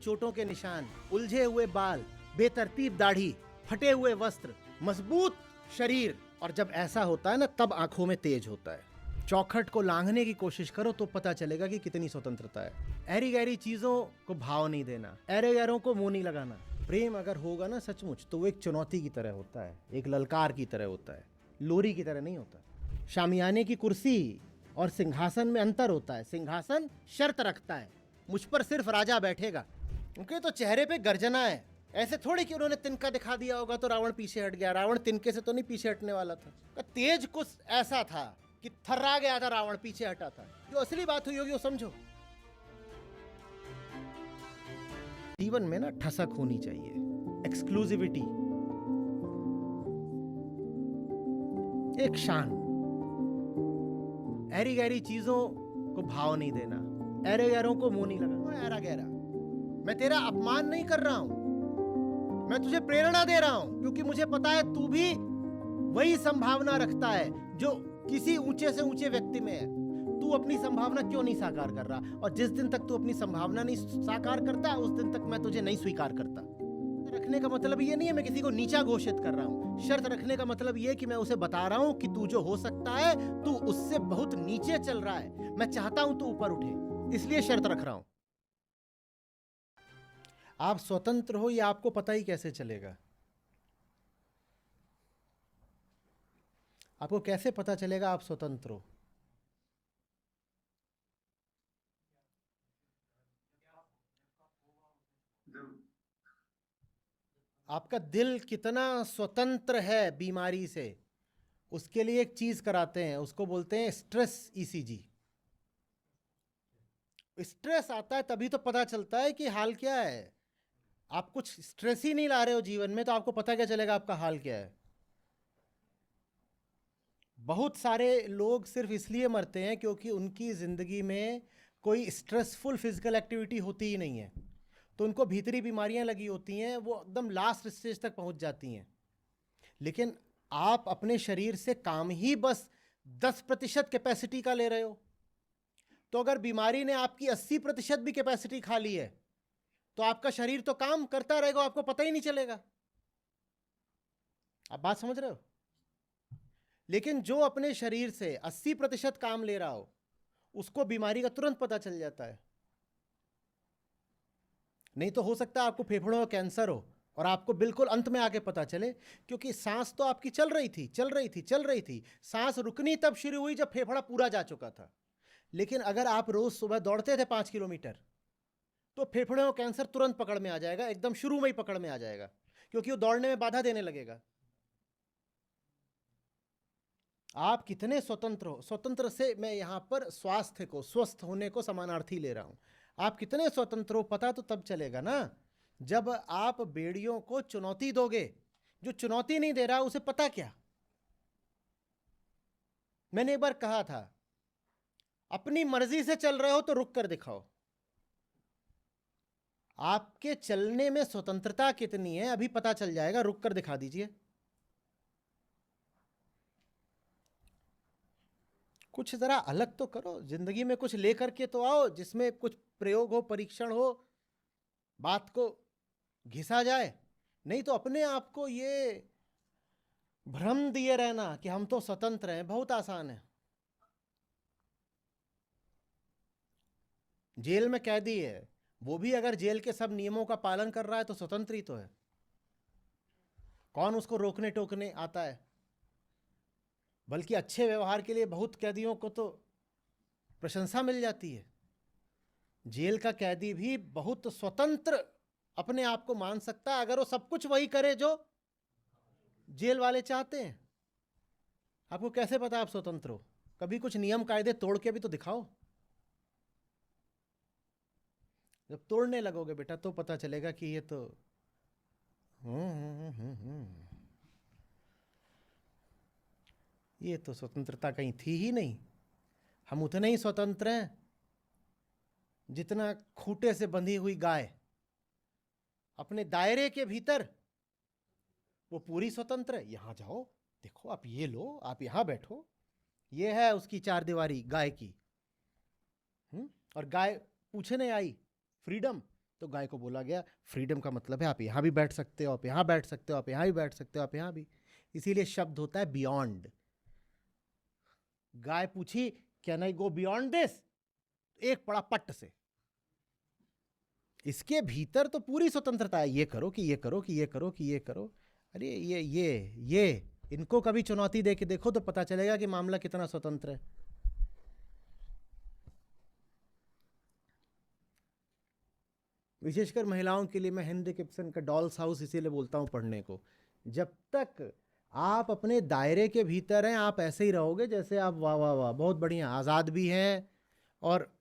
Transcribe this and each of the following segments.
चोटों के निशान, उलझे हुए बाल, बेतरतीब दाढ़ी, फटे हुए वस्त्र, मजबूत शरीर। और जब ऐसा होता है ना, तब आंखों में तेज होता है। चौखट को लांघने की कोशिश करो तो पता चलेगा कि कितनी स्वतंत्रता है। ऐरी गैरी चीजों को भाव नहीं देना, ऐरे गैरों को मुंह नहीं लगाना। प्रेम अगर होगा ना सचमुच, तो वो एक चुनौती की तरह होता है, एक ललकार की तरह होता है, लोरी की तरह नहीं होता। शामियाने की कुर्सी और सिंहासन में अंतर होता है। सिंहासन शर्त रखता है, मुझ पर सिर्फ राजा बैठेगा। उनके तो चेहरे पे गर्जना है। ऐसे थोड़ी कि उन्होंने तिनका दिखा दिया होगा तो रावण पीछे हट गया। रावण तिनके से तो नहीं पीछे हटने वाला था। तेज कुछ ऐसा था कि थर्रा गया था रावण, पीछे हटा था। जो असली बात हुई होगी वो समझो। जीवन में ना ठसक होनी चाहिए, एक्सक्लूसिविटी, एक शान। ऐरी गैरी चीजों को भाव नहीं देना, ऐरे गैरों को मुंह नहीं लगाना। ऐरा गैरा, मैं तेरा अपमान नहीं कर रहा हूं, मैं तुझे प्रेरणा दे रहा हूं, क्योंकि मुझे पता है तू भी वही संभावना रखता है जो किसी ऊंचे से ऊंचे व्यक्ति में है। तू अपनी संभावना क्यों नहीं साकार कर रहा? और जिस दिन तक तू अपनी संभावना नहीं साकार करता, उस दिन तक मैं तुझे नहीं स्वीकार करता। रखने का मतलब ये नहीं है मैं किसी को नीचा घोषित कर रहा हूं। शर्त रखने का मतलब ये कि मैं उसे बता रहा हूं कि तू जो हो सकता है, तू उससे बहुत नीचे चल रहा है। मैं चाहता हूं तू ऊपर उठे, इसलिए शर्त रख रहा हूं। आप स्वतंत्र हो ये आपको पता ही कैसे चलेगा? आपको कैसे पता चलेगा आप स्वतंत्र हो? आपका दिल कितना स्वतंत्र है बीमारी से, उसके लिए एक चीज कराते हैं, उसको बोलते हैं स्ट्रेस ईसीजी। स्ट्रेस आता है तभी तो पता चलता है कि हाल क्या है। आप कुछ स्ट्रेस ही नहीं ला रहे हो जीवन में, तो आपको पता क्या चलेगा आपका हाल क्या है? बहुत सारे लोग सिर्फ इसलिए मरते हैं क्योंकि उनकी जिंदगी में कोई स्ट्रेसफुल फिजिकल एक्टिविटी होती ही नहीं है, तो उनको भीतरी बीमारियां लगी होती हैं, वो एकदम लास्ट स्टेज तक पहुंच जाती हैं। लेकिन आप अपने शरीर से काम ही बस 10% कैपेसिटी का ले रहे हो, तो अगर बीमारी ने आपकी 80% भी कैपेसिटी खा ली है, तो आपका शरीर तो काम करता रहेगा, आपको पता ही नहीं चलेगा। आप बात समझ रहे हो? लेकिन जो अपने शरीर से 80% काम ले रहा हो, उसको बीमारी का तुरंत पता चल जाता है। नहीं तो हो सकता है आपको फेफड़ों का कैंसर हो और आपको बिल्कुल अंत में आके पता चले, क्योंकि सांस तो आपकी चल रही थी, चल रही थी, चल रही थी। सांस रुकनी तब शुरू हुई जब फेफड़ा पूरा जा चुका था। लेकिन अगर आप रोज सुबह दौड़ते थे 5 किलोमीटर, तो फेफड़ों का कैंसर तुरंत पकड़ में आ जाएगा, एकदम शुरू में ही पकड़ में आ जाएगा, क्योंकि वो दौड़ने में बाधा देने लगेगा। आप कितने स्वतंत्र हो? स्वतंत्र से मैं यहां पर स्वास्थ्य को, स्वस्थ होने को समानार्थी ले रहा हूं। आप कितने स्वतंत्र हो पता तो तब चलेगा ना, जब आप बेड़ियों को चुनौती दोगे। जो चुनौती नहीं दे रहा उसे पता क्या? मैंने एक बार कहा था, अपनी मर्जी से चल रहे हो तो रुक कर दिखाओ। आपके चलने में स्वतंत्रता कितनी है अभी पता चल जाएगा, रुक कर दिखा दीजिए। कुछ जरा अलग तो करो जिंदगी में, कुछ लेकर के तो आओ जिसमें कुछ प्रयोग हो, परीक्षण हो, बात को घिसा जाए। नहीं तो अपने आप को ये भ्रम दिए रहना कि हम तो स्वतंत्र हैं, बहुत आसान है। जेल में कैदी है, वो भी अगर जेल के सब नियमों का पालन कर रहा है तो स्वतंत्र ही तो है। कौन उसको रोकने टोकने आता है? बल्कि अच्छे व्यवहार के लिए बहुत कैदियों को तो प्रशंसा मिल जाती है। जेल का कैदी भी बहुत स्वतंत्र अपने आप को मान सकता है, अगर वो सब कुछ वही करे जो जेल वाले चाहते हैं। आपको कैसे पता आप स्वतंत्र हो? कभी कुछ नियम कायदे तोड़ के भी तो दिखाओ। जब तोड़ने लगोगे बेटा तो पता चलेगा कि ये तो ये तो स्वतंत्रता कहीं थी ही नहीं। हम उतने ही स्वतंत्र हैं जितना खूंटे से बंधी हुई गाय। अपने दायरे के भीतर वो पूरी स्वतंत्र है। यहां जाओ, देखो, आप ये लो, आप यहां बैठो, ये है उसकी चार दीवारी गाय की। और गाय पूछने आई फ्रीडम, तो गाय को बोला गया फ्रीडम का मतलब है आप यहाँ भी बैठ सकते हो, आप यहाँ बैठ सकते हो, आप यहाँ भी बैठ सकते हो, आप यहाँ भी। इसीलिए शब्द होता है बियॉन्ड। गाय पूछी can I go beyond this, एक पड़ा पट्ट से। इसके भीतर तो पूरी स्वतंत्रता है, ये करो कि ये करो कि ये करो कि ये करो। अरे ये इनको कभी चुनौती दे के देखो तो पता चलेगा कि मामला कितना स्वतंत्र है। विशेषकर महिलाओं के लिए मैं हेनरी किप्सन का डॉल्स हाउस इसीलिए बोलता हूं पढ़ने को। जब तक आप अपने दायरे के भीतर हैं आप ऐसे ही रहोगे जैसे आप, वाह वाह वाह बहुत बढ़िया, आजाद भी हैं और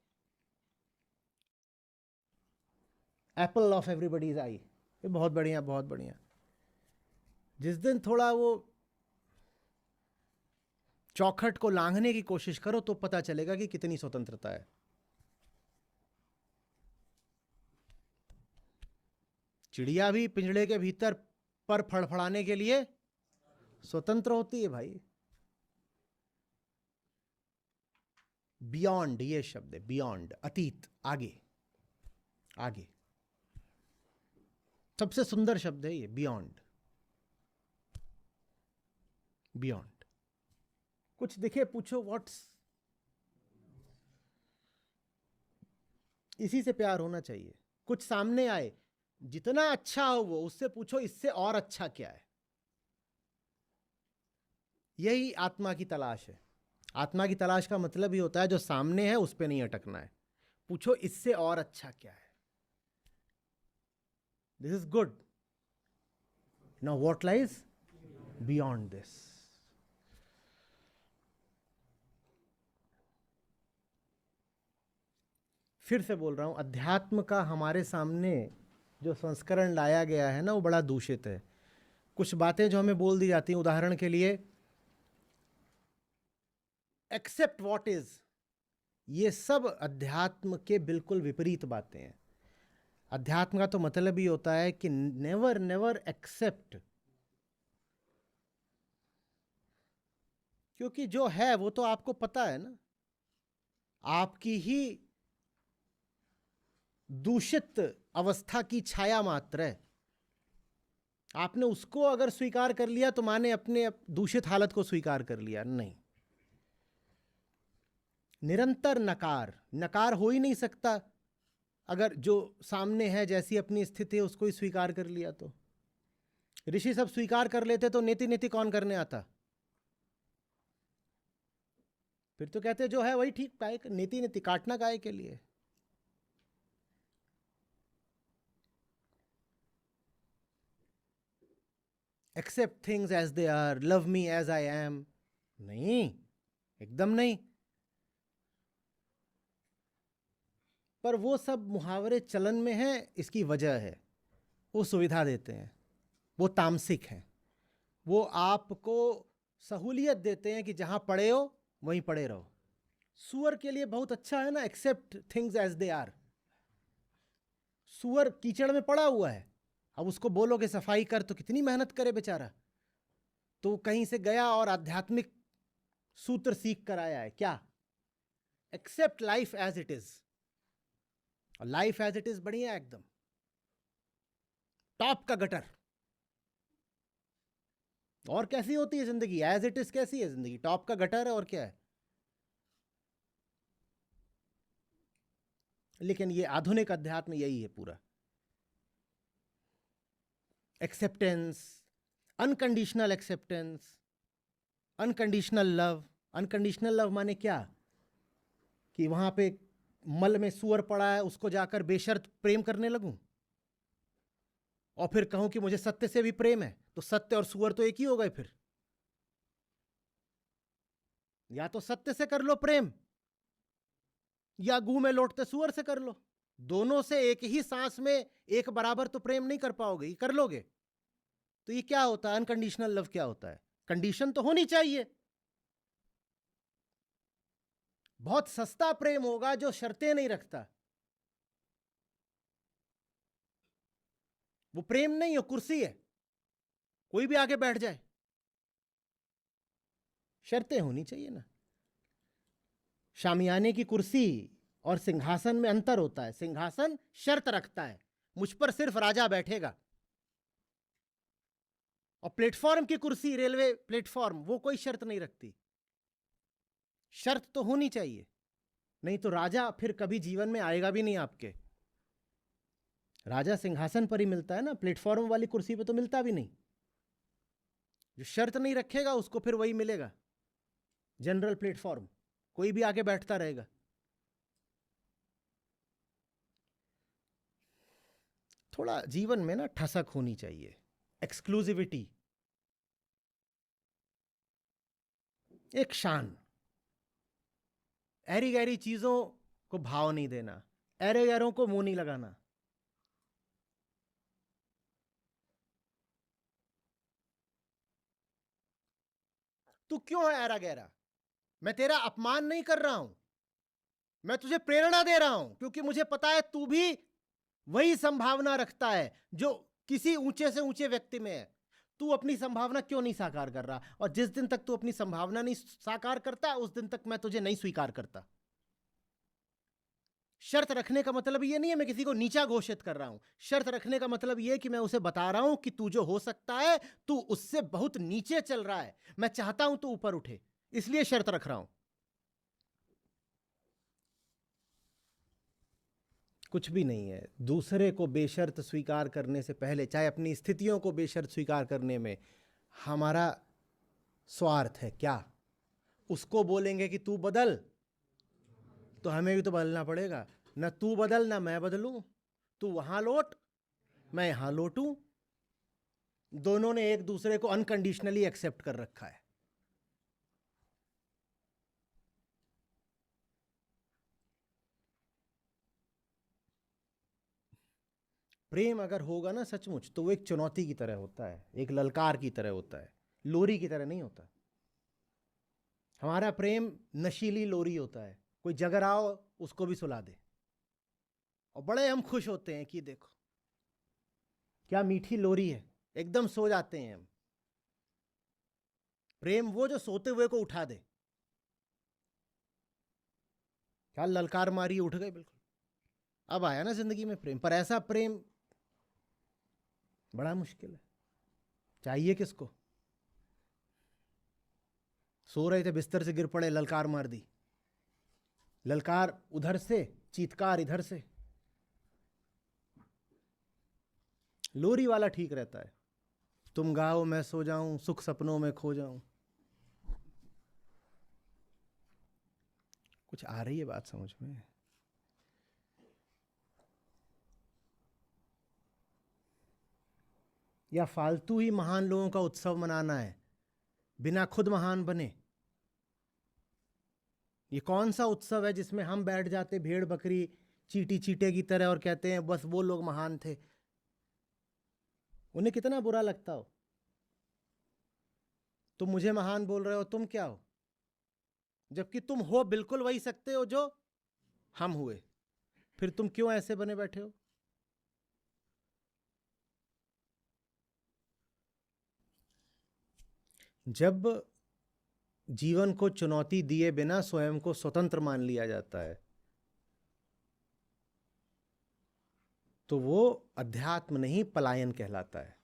एप्पल ऑफ एवरीबडीज आई, ये बहुत बढ़िया बहुत बढ़िया। जिस दिन थोड़ा वो चौखट को लांघने की कोशिश करो तो पता चलेगा कि कितनी स्वतंत्रता है। चिड़िया भी पिंजड़े के भीतर पर फड़फड़ाने के लिए स्वतंत्र होती है भाई। बियॉन्ड ये शब्द है, बियॉन्ड, अतीत, आगे आगे। सबसे सुंदर शब्द है ये बियॉन्ड। बियॉन्ड कुछ दिखे पूछो व्हाट्स, इसी से प्यार होना चाहिए। कुछ सामने आए जितना अच्छा हो वो, उससे पूछो इससे और अच्छा क्या है। यही आत्मा की तलाश है। आत्मा की तलाश का मतलब ही होता है जो सामने है उस पे नहीं अटकना है, पूछो इससे और अच्छा क्या है। This is good, now what lies beyond this. फिर से बोल रहा हूं, अध्यात्म का हमारे सामने जो संस्करण लाया गया है ना वो बड़ा दूषित है। कुछ बातें जो हमें बोल दी जाती हैं, उदाहरण के लिए एक्सेप्ट व्हाट इज, ये सब अध्यात्म के बिल्कुल विपरीत बातें हैं। अध्यात्म का तो मतलब ही होता है कि नेवर नेवर एक्सेप्ट, क्योंकि जो है वो तो आपको पता है ना, आपकी ही दूषित अवस्था की छाया मात्र है। आपने उसको अगर स्वीकार कर लिया तो माने अपने दूषित हालत को स्वीकार कर लिया, नहीं। निरंतर नकार, नकार हो ही नहीं सकता अगर जो सामने है जैसी अपनी स्थिति है उसको ही स्वीकार कर लिया तो। ऋषि सब स्वीकार कर लेते तो नीति नीति कौन करने आता? फिर तो कहते जो है वही ठीक, काय नीति नीति काटना काय के लिए। Accept things as they are, love me as I am, नहीं, एकदम नहीं। पर वो सब मुहावरे चलन में हैं, इसकी वजह है वो सुविधा देते हैं, वो तामसिक हैं, वो आपको सहूलियत देते हैं कि जहां पड़े हो वहीं पड़े रहो। सुअर के लिए बहुत अच्छा है ना, accept things as they are. सुअर कीचड़ में पड़ा हुआ है, अब उसको बोलोगे सफाई कर तो कितनी मेहनत करे बेचारा। तो कहीं से गया और आध्यात्मिक सूत्र सीख कर आया है, क्या? Accept life as it is. और लाइफ एज इट इज बढ़िया एकदम टॉप का गटर। और कैसी होती है जिंदगी? एज इट इज कैसी है जिंदगी? टॉप का गटर है, और क्या है। लेकिन ये आधुनिक अध्यात्म यही है पूरा, acceptance, unconditional acceptance, unconditional love. Unconditional love माने क्या? कि वहां पे मल में सुअर पड़ा है उसको जाकर बेशर्त प्रेम करने लगूं और फिर कहूं कि मुझे सत्य से भी प्रेम है, तो सत्य और सुअर तो एक ही हो गए फिर। या तो सत्य से कर लो प्रेम या गू में लौटते सुअर से कर लो। दोनों से एक ही सांस में एक बराबर तो प्रेम नहीं कर पाओगे, कर लोगे तो ये क्या होता है? अनकंडीशनल लव क्या होता है? कंडीशन तो होनी चाहिए। बहुत सस्ता प्रेम होगा जो शर्तें नहीं रखता, वो प्रेम नहीं हो, कुर्सी है, कोई भी आगे बैठ जाए। शर्तें होनी चाहिए ना। शामियाने की कुर्सी और सिंहासन में अंतर होता है, सिंहासन शर्त रखता है, मुझ पर सिर्फ राजा बैठेगा। और प्लेटफॉर्म की कुर्सी, रेलवे प्लेटफॉर्म, वो कोई शर्त नहीं रखती। शर्त तो होनी चाहिए, नहीं तो राजा फिर कभी जीवन में आएगा भी नहीं आपके। राजा सिंहासन पर ही मिलता है ना, प्लेटफॉर्म वाली कुर्सी पे तो मिलता भी नहीं। जो शर्त नहीं रखेगा उसको फिर वही मिलेगा, जनरल प्लेटफॉर्म, कोई भी आके बैठता रहेगा। थोड़ा जीवन में ना ठसक होनी चाहिए, एक्सक्लूसिविटी, एक शान। ऐरी गैरी चीजों को भाव नहीं देना, ऐरे गैरों को मुंह नहीं लगाना। तू क्यों है ऐरा गैरा? मैं तेरा अपमान नहीं कर रहा हूं, मैं तुझे प्रेरणा दे रहा हूं, क्योंकि मुझे पता है तू भी वही संभावना रखता है जो किसी ऊंचे से ऊंचे व्यक्ति में है। तू अपनी संभावना क्यों नहीं साकार कर रहा? और जिस दिन तक तू अपनी संभावना नहीं साकार करता, उस दिन तक मैं तुझे नहीं स्वीकार करता। शर्त रखने का मतलब ये नहीं है मैं किसी को नीचा घोषित कर रहा हूं। शर्त रखने का मतलब ये कि मैं उसे बता रहा हूं कि तू जो हो सकता है, तू उससे बहुत नीचे चल रहा है। मैं चाहता हूं तू ऊपर उठे, इसलिए शर्त रख रहा हूं। कुछ भी नहीं है। दूसरे को बेशर्त स्वीकार करने से पहले, चाहे अपनी स्थितियों को बेशर्त स्वीकार करने में हमारा स्वार्थ है क्या? उसको बोलेंगे कि तू बदल, तो हमें भी तो बदलना पड़ेगा ना। तू बदल ना मैं बदलूं, तू वहां लौट मैं यहां लौटूं। दोनों ने एक दूसरे को अनकंडीशनली एक्सेप्ट कर रखा है। प्रेम अगर होगा ना सचमुच, तो वो एक चुनौती की तरह होता है, एक ललकार की तरह होता है, लोरी की तरह नहीं होता। हमारा प्रेम नशीली लोरी होता है, कोई जगर आओ उसको भी सुला दे, और बड़े हम खुश होते हैं कि देखो क्या मीठी लोरी है, एकदम सो जाते हैं हम। प्रेम वो जो सोते हुए को उठा दे। क्या ललकार मारी, उठ गए बिल्कुल। अब आया ना जिंदगी में प्रेम, पर ऐसा प्रेम बड़ा मुश्किल है। चाहिए किसको? सो रहे थे, बिस्तर से गिर पड़े, ललकार मार दी। ललकार उधर से, चीत्कार इधर से। लोरी वाला ठीक रहता है, तुम गाओ मैं सो जाऊं, सुख सपनों में खो जाऊं। कुछ आ रही है बात समझ में? या फालतू ही महान लोगों का उत्सव मनाना है बिना खुद महान बने? ये कौन सा उत्सव है जिसमें हम बैठ जाते भेड़ बकरी चीटी चीटे की तरह और कहते हैं बस वो लोग महान थे? उन्हें कितना बुरा लगता हो। तुम मुझे महान बोल रहे हो, तुम क्या हो? जबकि तुम हो बिल्कुल वही सकते हो जो हम हुए। फिर तुम क्यों ऐसे बने बैठे हो? जब जीवन को चुनौती दिए बिना स्वयं को स्वतंत्र मान लिया जाता है, तो वो अध्यात्म नहीं पलायन कहलाता है।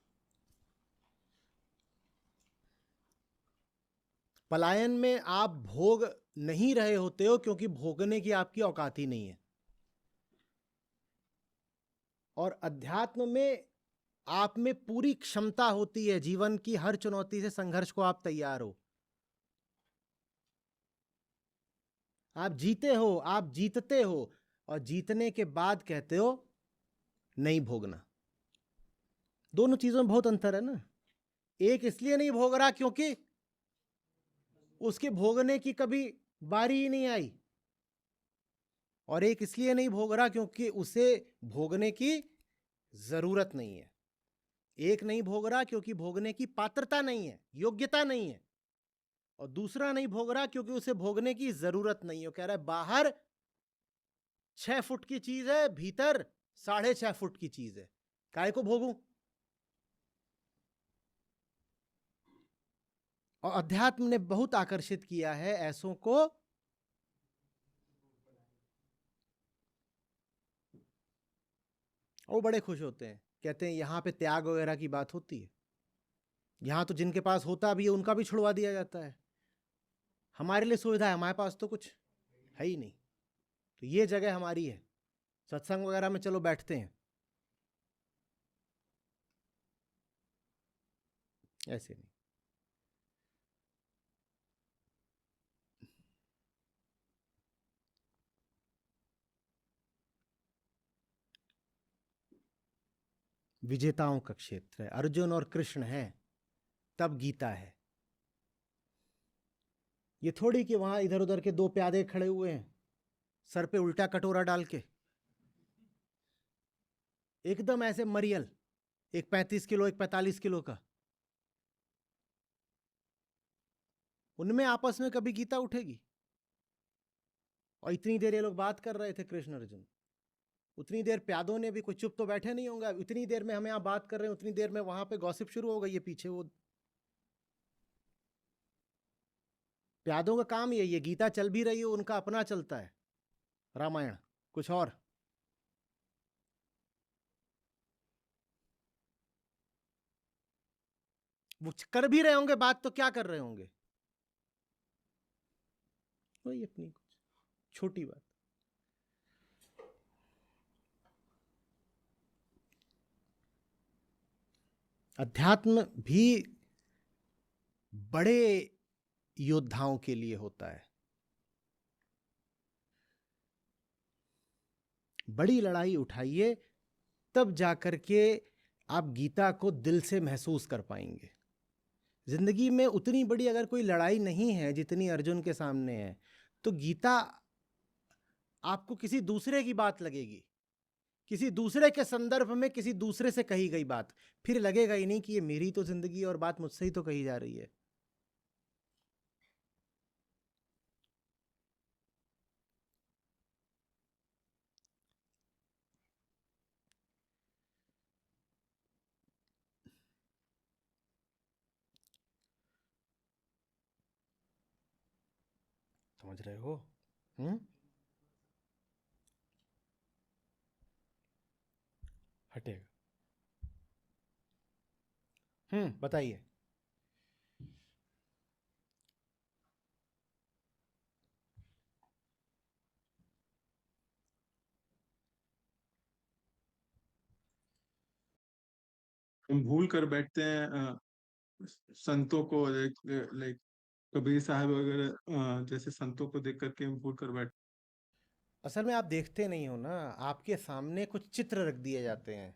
पलायन में आप भोग नहीं रहे होते हो क्योंकि भोगने की आपकी औकात ही नहीं है। और अध्यात्म में आप में पूरी क्षमता होती है, जीवन की हर चुनौती से संघर्ष को आप तैयार हो। आप जीते हो, आप जीतते हो, और जीतने के बाद कहते हो नहीं भोगना। दोनों चीजों में बहुत अंतर है ना। एक इसलिए नहीं भोग रहा क्योंकि उसके भोगने की कभी बारी ही नहीं आई, और एक इसलिए नहीं भोग रहा क्योंकि उसे भोगने की जरूरत नहीं है। एक नहीं भोग रहा क्योंकि भोगने की पात्रता नहीं है, योग्यता नहीं है, और दूसरा नहीं भोग रहा क्योंकि उसे भोगने की जरूरत नहीं है। कह रहा है बाहर 6 फुट की चीज है, भीतर 6.5 फुट की चीज है, काय को भोगूं? और अध्यात्म ने बहुत आकर्षित किया है ऐसों को वो बड़े खुश होते हैं, कहते हैं यहाँ पे त्याग वगैरह की बात होती है, यहाँ तो जिनके पास होता भी है उनका भी छुड़वा दिया जाता है, हमारे लिए सुविधा है, हमारे पास तो कुछ है ही नहीं, तो ये जगह हमारी है, सत्संग वगैरह में चलो बैठते हैं। ऐसे नहीं। विजेताओं का क्षेत्र है, अर्जुन और कृष्ण है तब गीता है। ये थोड़ी कि वहां इधर उधर के दो प्यादे खड़े हुए हैं सर पे उल्टा कटोरा डाल के, एकदम ऐसे मरियल, एक 35 किलो एक 45 किलो का, उनमें आपस में कभी गीता उठेगी? और इतनी देर ये लोग बात कर रहे थे कृष्ण अर्जुन, उतनी देर प्यादों ने भी, कोई चुप तो बैठे नहीं होंगे, उतनी देर में हम यहाँ बात कर रहे हैं, उतनी देर में वहां पे गॉसिप शुरू हो गई है पीछे। वो प्यादों का काम यही है, गीता चल भी रही है उनका अपना चलता है रामायण, कुछ और। वो कर भी रहे होंगे बात तो क्या कर रहे होंगे, वही अपनी कुछ छोटी बात। अध्यात्म भी बड़े योद्धाओं के लिए होता है, बड़ी लड़ाई उठाइए तब जाकर के आप गीता को दिल से महसूस कर पाएंगे। जिंदगी में उतनी बड़ी अगर कोई लड़ाई नहीं है जितनी अर्जुन के सामने है, तो गीता आपको किसी दूसरे की बात लगेगी, किसी दूसरे के संदर्भ में किसी दूसरे से कही गई बात, फिर लगेगा ही नहीं कि ये मेरी तो जिंदगी और बात मुझसे ही तो कही जा रही है। समझ रहे हो? हटेगा। बताइए। हम भूल कर बैठते हैं संतों को, लाइक कबीर साहब वगैरह, जैसे संतों को देख करके हम भूल कर बैठ। असल में आप देखते नहीं हो ना, आपके सामने कुछ चित्र रख दिए जाते हैं।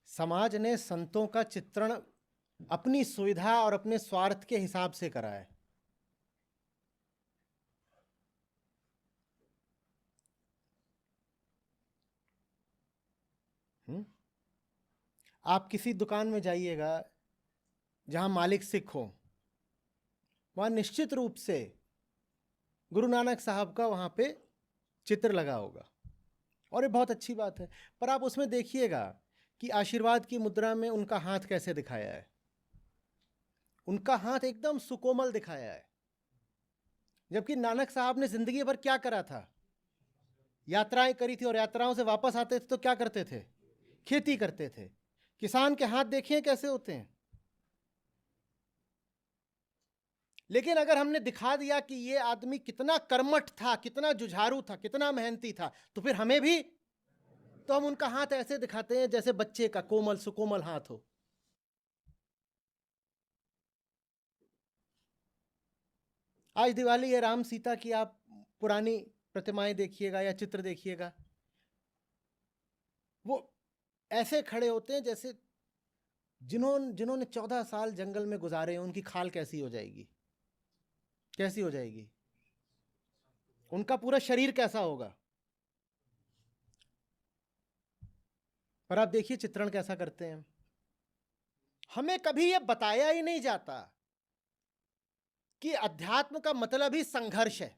समाज ने संतों का चित्रण अपनी सुविधा और अपने स्वार्थ के हिसाब से करा है। आप किसी दुकान में जाइएगा जहां मालिक सिख हो, वहां निश्चित रूप से गुरु नानक साहब का वहां पे चित्र लगा होगा, और ये बहुत अच्छी बात है। पर आप उसमें देखिएगा कि आशीर्वाद की मुद्रा में उनका हाथ कैसे दिखाया है। उनका हाथ एकदम सुकोमल दिखाया है, जबकि नानक साहब ने जिंदगी भर क्या करा था? यात्राएं करी थी, और यात्राओं से वापस आते थे तो क्या करते थे? खेती करते थे। किसान के हाथ देखिए कैसे होते हैं। लेकिन अगर हमने दिखा दिया कि ये आदमी कितना कर्मठ था, कितना जुझारू था, कितना मेहनती था, तो फिर हमें भी, तो हम उनका हाथ ऐसे दिखाते हैं जैसे बच्चे का कोमल सुकोमल हाथ हो। आज दिवाली है, राम सीता की आप पुरानी प्रतिमाएं देखिएगा या चित्र देखिएगा, वो ऐसे खड़े होते हैं जैसे जिन्होंने 14 साल जंगल में गुजारे हैं, उनकी खाल कैसी हो जाएगी, कैसी हो जाएगी, उनका पूरा शरीर कैसा होगा। पर आप देखिए चित्रण कैसा करते हैं। हमें कभी यह बताया ही नहीं जाता कि अध्यात्म का मतलब ही संघर्ष है।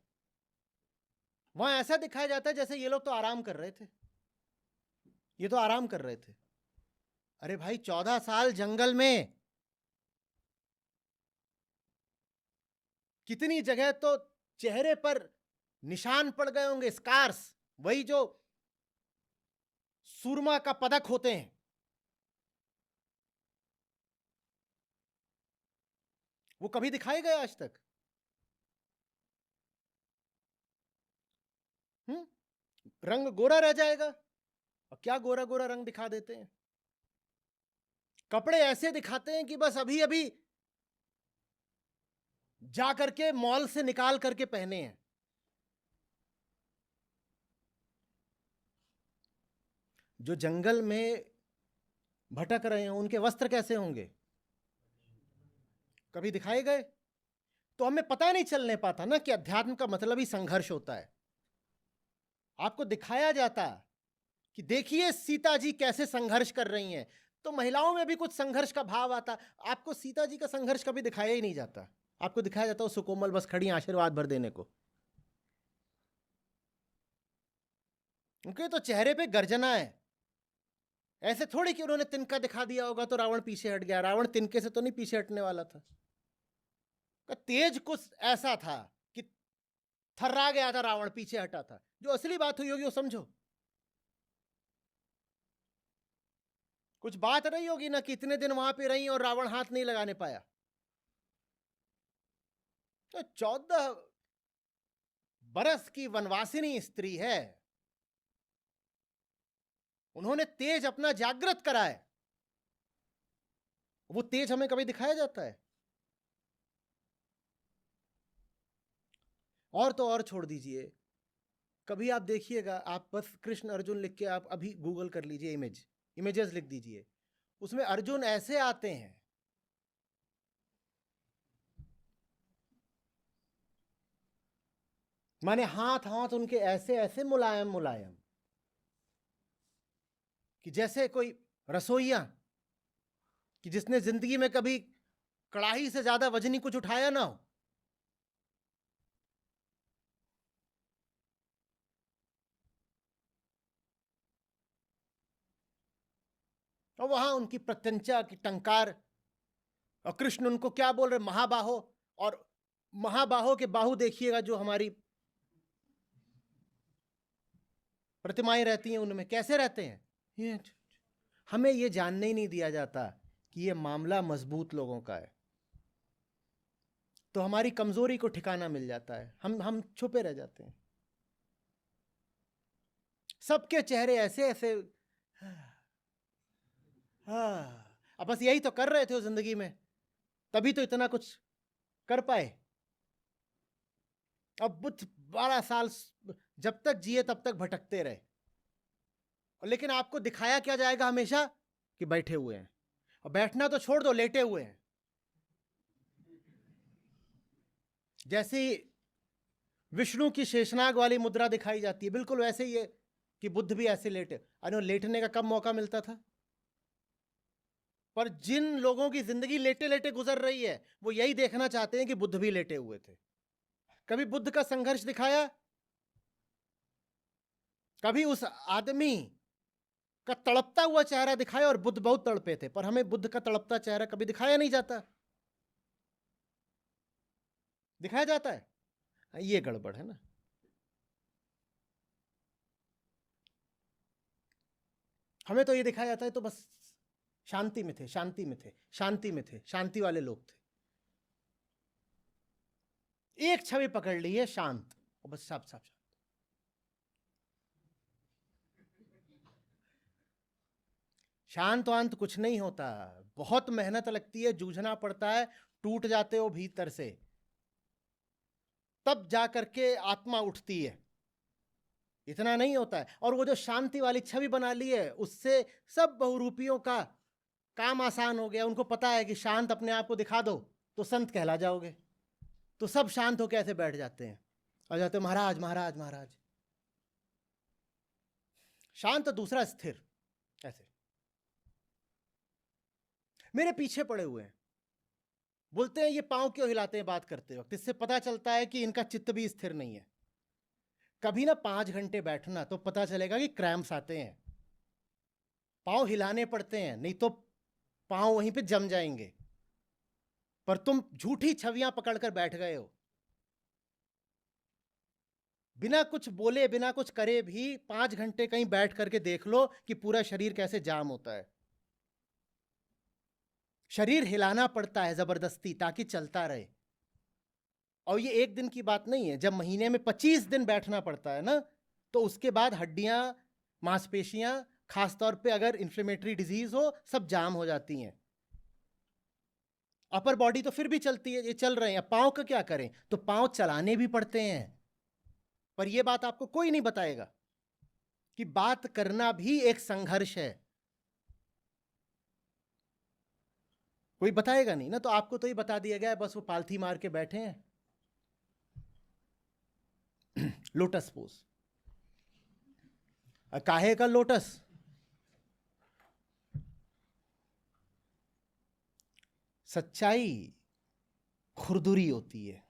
वहां ऐसा दिखाया जाता है जैसे ये लोग तो आराम कर रहे थे, ये तो आराम कर रहे थे। अरे भाई 14 साल जंगल में, कितनी जगह तो चेहरे पर निशान पड़ गए होंगे, स्कार्स, वही जो सूरमा का पदक होते हैं। वो कभी दिखाए गए आज तक? रंग गोरा रह जाएगा, और क्या गोरा गोरा रंग दिखा देते हैं। कपड़े ऐसे दिखाते हैं कि बस अभी अभी जा करके मॉल से निकाल करके पहने हैं। जो जंगल में भटक रहे हैं उनके वस्त्र कैसे होंगे? कभी दिखाए गए? तो हमें पता नहीं चलने पाता ना कि अध्यात्म का मतलब ही संघर्ष होता है। आपको दिखाया जाता कि देखिए सीता जी कैसे संघर्ष कर रही हैं, तो महिलाओं में भी कुछ संघर्ष का भाव आता। आपको सीता जी का संघर्ष कभी दिखाया ही नहीं जाता। आपको दिखाया जाता वो सुकोमल बस खड़ी आशीर्वाद भर देने को। उनके तो चेहरे पे गर्जना है। ऐसे थोड़ी कि उन्होंने तिनका दिखा दिया होगा तो रावण पीछे हट गया। रावण तिनके से तो नहीं पीछे हटने वाला था। तेज कुछ ऐसा था कि थर्रा गया था, रावण पीछे हटा था। जो असली बात हुई होगी वो समझो। कुछ बात रही होगी ना कि इतने दिन वहां पे रही और रावण हाथ नहीं लगाने पाया। तो 14 बरस की वनवासिनी स्त्री है, उन्होंने तेज अपना जागृत करा है। वो तेज हमें कभी दिखाया जाता है? और तो और छोड़ दीजिए, कभी आप देखिएगा, आप बस कृष्ण अर्जुन लिख के आप अभी गूगल कर लीजिए, इमेजेस लिख दीजिए, उसमें अर्जुन ऐसे आते हैं माने हाथ हाथ उनके ऐसे ऐसे मुलायम मुलायम कि जैसे कोई रसोइया कि जिसने जिंदगी में कभी कड़ाही से ज्यादा वजनी कुछ उठाया ना हो। और वहां उनकी प्रत्यंचा की टंकार, और कृष्ण उनको क्या बोल रहे, महाबाहो। और महाबाहो के बाहु देखिएगा जो हमारी प्रतिमाएं रहती हैं उनमें कैसे रहते हैं। हमें यह जानने ही नहीं दिया जाता कि यह मामला मजबूत लोगों का है। तो हमारी कमजोरी को ठिकाना मिल जाता है, हम छुपे रह जाते हैं। सबके चेहरे ऐसे ऐसे, अब बस यही तो कर रहे थे उस जिंदगी में, तभी तो इतना कुछ कर पाए। अब बुद्ध 12 साल जब तक जिए तब तक भटकते रहे, लेकिन आपको दिखाया क्या जाएगा हमेशा कि बैठे हुए हैं। और बैठना तो छोड़ दो, लेटे हुए हैं। जैसे विष्णु की शेषनाग वाली मुद्रा दिखाई जाती है, बिल्कुल वैसे ही है कि बुद्ध भी ऐसे लेटे। अरे लेटने का कब मौका मिलता था? पर जिन लोगों की जिंदगी लेटे लेटे गुजर रही है वो यही देखना चाहते हैं कि बुद्ध भी लेटे हुए थे। कभी बुद्ध का संघर्ष दिखाया? कभी उस आदमी का तड़पता हुआ चेहरा दिखाया? और बुद्ध बहुत तड़पे थे, पर हमें बुद्ध का तड़पता चेहरा कभी दिखाया नहीं जाता। दिखाया जाता है, ये गड़बड़ है ना। हमें तो ये दिखाया जाता है तो बस शांति में थे, शांति में थे, शांति में थे, शांति वाले लोग थे। एक छवि पकड़ ली है शांत, और बस साफ साफ शांत। शांत वांत कुछ नहीं होता, बहुत मेहनत लगती है, जूझना पड़ता है, टूट जाते हो भीतर से, तब जाकर के आत्मा उठती है। इतना नहीं होता है। और वो जो शांति वाली छवि बना ली है उससे सब बहुरूपियों का काम आसान हो गया। उनको पता है कि शांत अपने आप को दिखा दो तो संत कहला जाओगे, तो सब शांत होकर ऐसे बैठ जाते हैं और जाते महाराज महाराज महाराज। शांत दूसरा स्थिर, ऐसे मेरे पीछे पड़े हुए हैं, बोलते हैं ये पांव क्यों हिलाते हैं बात करते वक्त। इससे पता चलता है कि इनका चित्त भी स्थिर नहीं है। कभी ना 5 घंटे बैठना तो पता चलेगा कि क्रैम्प्स आते हैं, पांव हिलाने पड़ते हैं, नहीं तो पांव वहीं पे जम जाएंगे। पर तुम झूठी छवियां पकड़कर बैठ गए हो। बिना कुछ बोले बिना कुछ करे भी 5 घंटे कहीं बैठ करके देख लो कि पूरा शरीर कैसे जाम होता है। शरीर हिलाना पड़ता है जबरदस्ती ताकि चलता रहे। और ये एक दिन की बात नहीं है, जब महीने में 25 दिन बैठना पड़ता है ना, तो उसके बाद हड्डियां, मांसपेशियां, खासतौर पे अगर इन्फ्लेमेटरी डिजीज हो, सब जाम हो जाती हैं। अपर बॉडी तो फिर भी चलती है, ये चल रहे हैं। पांव का क्या करें? तो पांव चलाने भी पड़ते हैं। पर यह बात आपको कोई नहीं बताएगा कि बात करना भी एक संघर्ष है। कोई बताएगा नहीं ना, तो आपको तो ये बता दिया गया है, बस वो पालथी मार के बैठे हैं। Lotus pose. काहे का लोटस? सच्चाई खुरदुरी होती है,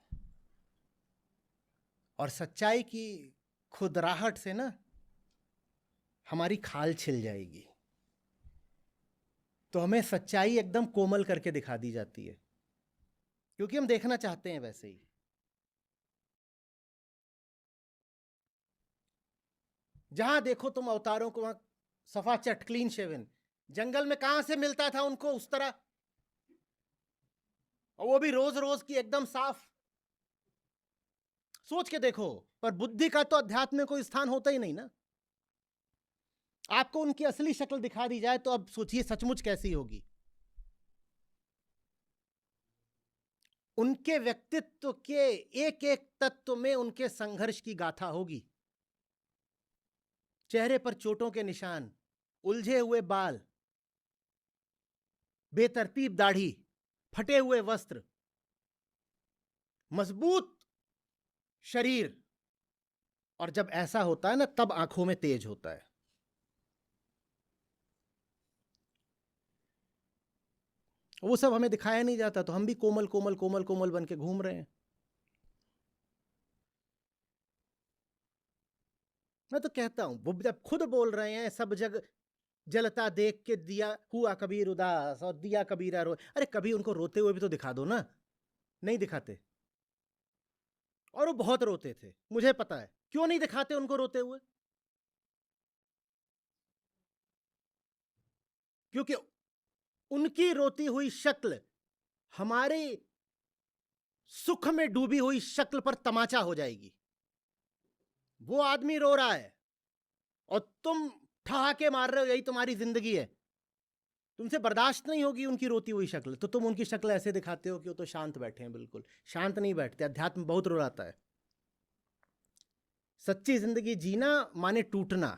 और सच्चाई की खुदराहट से ना हमारी खाल छिल जाएगी। तो हमें सच्चाई एकदम कोमल करके दिखा दी जाती है, क्योंकि हम देखना चाहते हैं वैसे ही। जहां देखो तुम अवतारों को, वहां सफा चट, क्लीन शेवन। जंगल में कहां से मिलता था उनको उस तरह, और वो भी रोज रोज की एकदम साफ। सोच के देखो। पर बुद्धि का तो अध्यात्म में कोई स्थान होता ही नहीं ना। आपको उनकी असली शक्ल दिखा दी जाए तो अब सोचिए सचमुच कैसी होगी। उनके व्यक्तित्व के एक एक तत्व में उनके संघर्ष की गाथा होगी। चेहरे पर चोटों के निशान, उलझे हुए बाल, बेतरतीब दाढ़ी, फटे हुए वस्त्र, मजबूत शरीर। और जब ऐसा होता है ना, तब आंखों में तेज होता है। वो सब हमें दिखाया नहीं जाता, तो हम भी कोमल कोमल कोमल कोमल बन के घूम रहे हैं। मैं तो कहता हूं, वो जब खुद बोल रहे हैं सब जग जलता देख के दिया हुआ कबीर उदास और दिया कबीरा रो। अरे कभी उनको रोते हुए भी तो दिखा दो ना। नहीं दिखाते, और वो बहुत रोते थे, मुझे पता है। क्यों नहीं दिखाते उनको रोते हुए? क्योंकि उनकी रोती हुई शक्ल हमारे सुख में डूबी हुई शक्ल पर तमाचा हो जाएगी। वो आदमी रो रहा है और तुम ठहाके मार रहे हो, यही तुम्हारी जिंदगी है। तुमसे बर्दाश्त नहीं होगी उनकी रोती हुई शक्ल, तो तुम उनकी शक्ल ऐसे दिखाते हो कि वो तो शांत बैठे हैं। बिल्कुल शांत नहीं बैठते। अध्यात्म बहुत रुलाता है। सच्ची जिंदगी जीना माने टूटना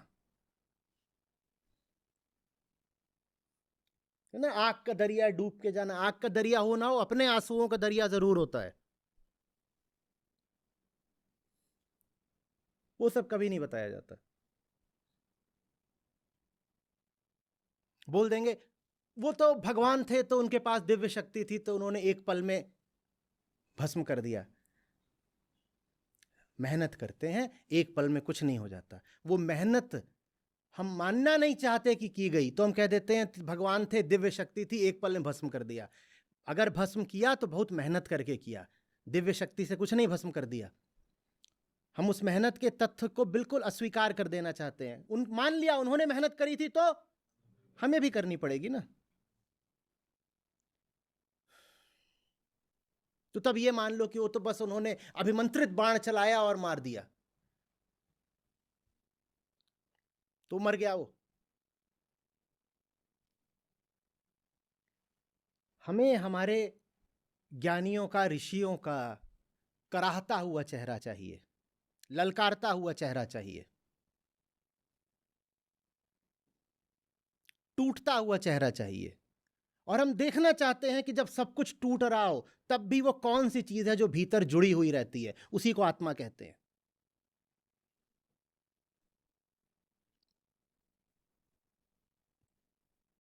है ना। आग का दरिया डूब के जाना। आग का दरिया हो ना हो, अपने आंसुओं का दरिया जरूर होता है। वो सब कभी नहीं बताया जाता। बोल देंगे वो तो भगवान थे, तो उनके पास दिव्य शक्ति थी, तो उन्होंने एक पल में भस्म कर दिया। मेहनत करते हैं, एक पल में कुछ नहीं हो जाता। वो मेहनत हम मानना नहीं चाहते कि की गई, तो हम कह देते हैं भगवान थे, दिव्य शक्ति थी, एक पल में भस्म कर दिया। अगर भस्म किया तो बहुत मेहनत करके किया, दिव्य शक्ति से कुछ नहीं भस्म कर दिया। हम उस मेहनत के तथ्य को बिल्कुल अस्वीकार कर देना चाहते हैं। मान लिया उन्होंने मेहनत करी थी, तो हमें भी करनी पड़ेगी ना। तो तब ये मान लो कि वो तो बस उन्होंने अभिमंत्रित बाण चलाया और मार दिया, तो मर गया वो। हमें हमारे ज्ञानियों का, ऋषियों का कराहता हुआ चेहरा चाहिए, ललकारता हुआ चेहरा चाहिए, टूटता हुआ चेहरा चाहिए। और हम देखना चाहते हैं कि जब सब कुछ टूट रहा हो, तब भी वो कौन सी चीज है जो भीतर जुड़ी हुई रहती है, उसी को आत्मा कहते हैं।